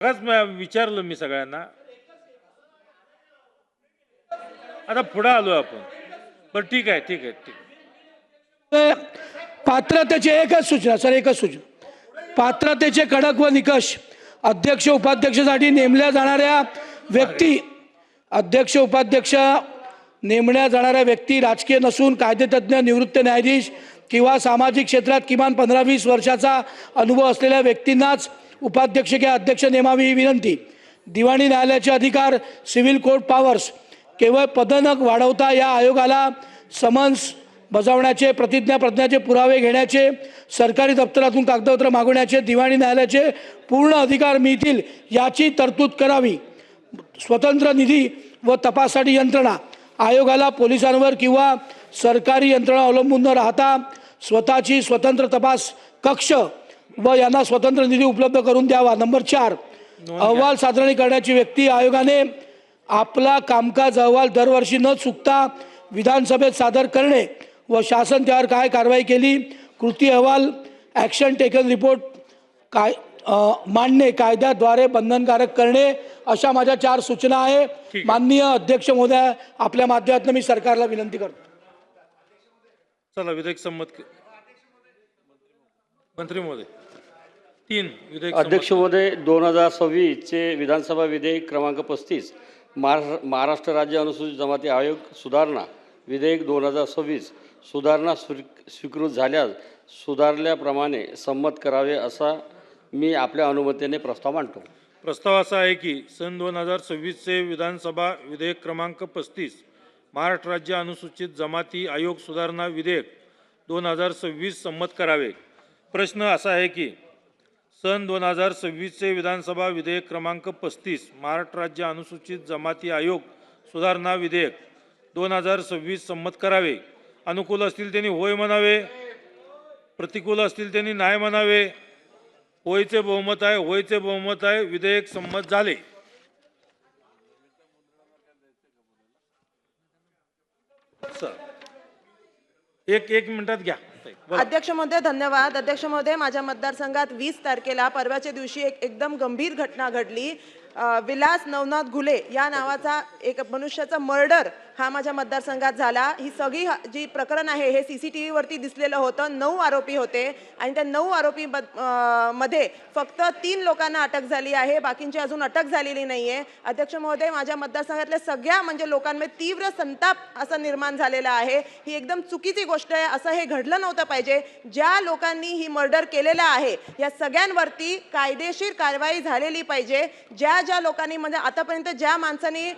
विचारलं मी सगळ्यांना. आता पुढे आलो आपण. बरं ठीक आहे ठीक आहे ठीक आहे. पात्रतेची एकच सूचना सर, एकच सूचना. पात्रतेचे कडक व निकष. अध्यक्ष उपाध्यक्षासाठी नेमल्या जाणाऱ्या व्यक्ती, अध्यक्ष उपाध्यक्ष नेमल्या जाणाऱ्या व्यक्ती राजकीय नसून कायदेतज्ञ, निवृत्त न्यायाधीश किंवा सामाजिक क्षेत्रात किमान 15-20 वर्षाचा अनुभव असलेल्या व्यक्तींनाच उपाध्यक्ष किंवा अध्यक्ष नेमावी ही विनंती. दिवाणी न्यायालयाचे अधिकार, सिव्हिल कोर्ट पॉवर्स केवळ पद न वाढवता या आयोगाला समन्स बजावण्याचे, प्रतिज्ञापत्राचे पुरावे घेण्याचे, सरकारी दप्तरातून कागदपत्र मागवण्याचे दिवाणी न्यायालयाचे पूर्ण अधिकार मिळतील याची तरतूद करावी. स्वतंत्र निधी व तपाससाठी यंत्रणा. आयोगाला पोलिसांवर किंवा सरकारी यंत्रणा अवलंबून न राहता स्वतःची स्वतंत्र तपास कक्ष व यांना स्वतंत्र निधी उपलब्ध करून द्यावा. नंबर 4, अहवाल सादरणी करण्याची व्यक्ती. आयोगाने आपला कामकाज अहवाल दरवर्षी न चुकता विधानसभेत सादर करणे व शासन त्यावर काय कारवाई केली, कृती अहवाल, ॲक्शन टेकन रिपोर्ट मांडणे कायद्याद्वारे बंधनकारक करणे, अशा माझ्या 4 सूचना आहे. माननीय अध्यक्ष महोदय, आपल्या माध्यमातून मी सरकारला विनंती करतो. चला विधेयक संमत. मंत्री महोदय 3 विधेयक. अध्यक्ष महोदय, 2026 चे विधानसभा विधेयक क्रमांक 35 महाराष्ट्र राज्य अनुसूचित जमाती आयोग सुधारणा विधेयक 2026 सुधारणा स्वीकृत झाल्यास सुधारल्याप्रमाणे संमत करावे असा मी आपल्या अनुमतीने प्रस्ताव मांडतो. प्रस्ताव असा आहे की सन 2026 चे विधानसभा विधेयक क्रमांक 35 महाराष्ट्र राज्य अनुसूचित जमाती आयोग सुधारणा विधेयक 2026 संमत करावे. प्रश्न असा आहे की सन 2026 चे विधानसभा विधेयक क्रमांक 35 महाराष्ट्र राज्य अनुसूचित जमाती आयोग सुधारणा विधेयक 2026 संमत करावे. अनुकूल असतील त्यांनी होय म्हणावे, प्रतिकूल असतील त्यांनी नाही म्हणावे. होयचे बहुमत आहे, होयचे बहुमत आहे. विधेयक संमत झाले. एक मिनिटात घ्या. अध्यक्ष महोदय धन्यवाद. अध्यक्ष महोदय, माझ्या मतदारसंघात 20 तारखेला परवाच्या दिवशी एकदम गंभीर घटना घडली. विलास नवनाथ घुले या नावाचा एक मनुष्याचा मर्डर हा माझ्या मतदारसंघात झाला. ही सगळी जी प्रकरण आहे हे CCTV वरती दिसलेलं होतं. 9 आरोपी होते आणि त्या 9 आरोपी मध्ये फक्त 3 लोकांना अटक झाली आहे, बाकींची अजून अटक झालेली नाहीये. अध्यक्ष महोदय, माझ्या मतदारसंघातल्या सगळ्या म्हणजे लोकांमध्ये तीव्र संताप असा निर्माण झालेला आहे. ही एकदम चुकीची गोष्ट आहे. असं हे घडलं नव्हतं पाहिजे. ज्या लोकांनी ही मर्डर केलेला आहे या सगळ्यांवरती कायदेशीर कारवाई झालेली पाहिजे. ज्या लोकांनी म्हणजे आतापर्यंत ज्या माणसांनी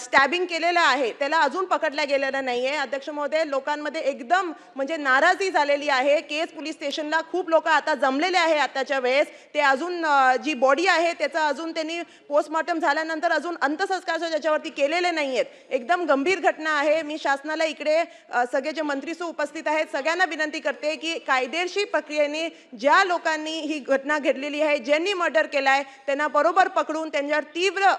स्टॅबिंग केलेलं आहे त्याला अजून पकडल्या गेलेलं नाहीये. अध्यक्ष महोदय, लोकांमध्ये एकदम म्हणजे नाराजी झालेली आहे. केस पोलीस स्टेशनला खूप लोक आता जमलेले आहे. आताच्या वेळेस ते अजून जी बॉडी आहे त्याचा अजून त्यांनी पोस्टमॉर्टम झाल्यानंतर अजून अंत्यसंस्कार त्याच्यावरती केलेले नाहीयेत. एकदम गंभीर घटना आहे. मी शासनाला इकडे सगळे जे मंत्री उपस्थित आहेत सगळ्यांना विनंती करते की कायदेशीर प्रक्रियेने ज्या लोकांनी ही घटना घडलेली आहे, ज्यांनी मर्डर केलाय त्यांना बरोबर पकडून त्यांच्यावर तीव्र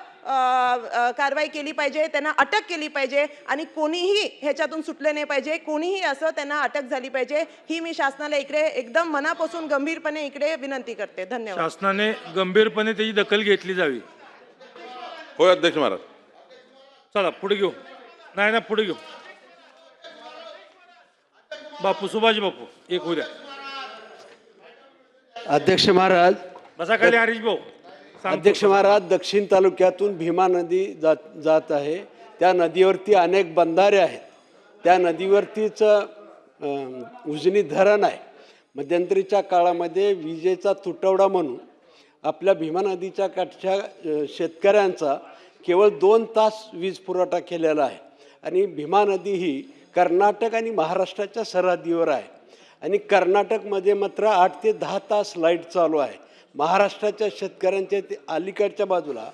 कारवाई केली पाहिजे, त्यांना अटक केली पाहिजे आणि कोणीही ह्याच्यातून सुटले नाही पाहिजे. कोणीही असं त्यांना अटक झाली पाहिजे. ही मी शासनाला इकडे एकदम मनापासून गंभीरपणे इकडे विनंती करते. धन्यवाद. शासनाने गंभीरपणे त्याची दखल घेतली जावी. होय अध्यक्ष महाराज. चला पुढे घेऊ. नाही ना पुढे घेऊ. बापू, सुभाष बापू एक होऊ द्या. अध्यक्ष महाराज, बसा खाली. हरीश भाऊ. अध्यक्ष महाराज, दक्षिण तालुक्यातून भीमा नदी जात आहे. त्या नदीवरती अनेक बंधारे आहेत. त्या नदीवरतीच उजनी धरण आहे. मध्यंतरीच्या काळामध्ये विजेचा तुटवडा म्हणून आपल्या भीमा नदीच्या काठच्या शेतकऱ्यांचा केवळ 2 तास वीज पुरवठा केलेला आहे. आणि भीमा नदी ही कर्नाटक आणि महाराष्ट्राच्या सरहद्दीवर आहे. आणि कर्नाटकमध्ये मात्र 8 ते 10 तास लाईट चालू आहे. महाराष्ट्राच्या शेतकऱ्यांच्या ते अलीकडच्या बाजूला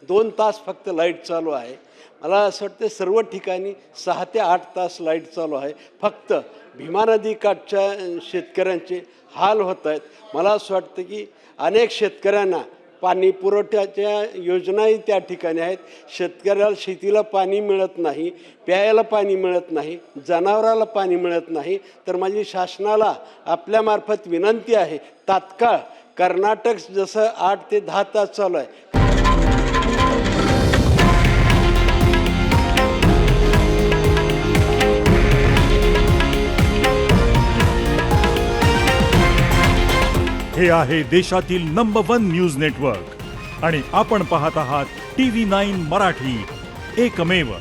2 तास फक्त लाईट चालू आहे. मला असं वाटतं सर्व ठिकाणी 6 ते 8 तास लाईट चालू आहे. फक्त भीमा नदी काठच्या शेतकऱ्यांचे हाल होत आहेत. मला असं वाटतं की अनेक शेतकऱ्यांना पाणी पुरवठ्याच्या योजनाही त्या ठिकाणी आहेत. शेतकऱ्याला शेतीला पाणी मिळत नाही, प्यायला पाणी मिळत नाही, जनावराला पाणी मिळत नाही. तर माझी शासनाला आपल्यामार्फत विनंती आहे, तात्काळ कर्नाटक जसं 8 ते 10 तास चालू आहे. हे आहे देशातील नंबर 1 न्यूज नेटवर्क आणि आपण पाहत आहात TV9 मराठी, एकमेव.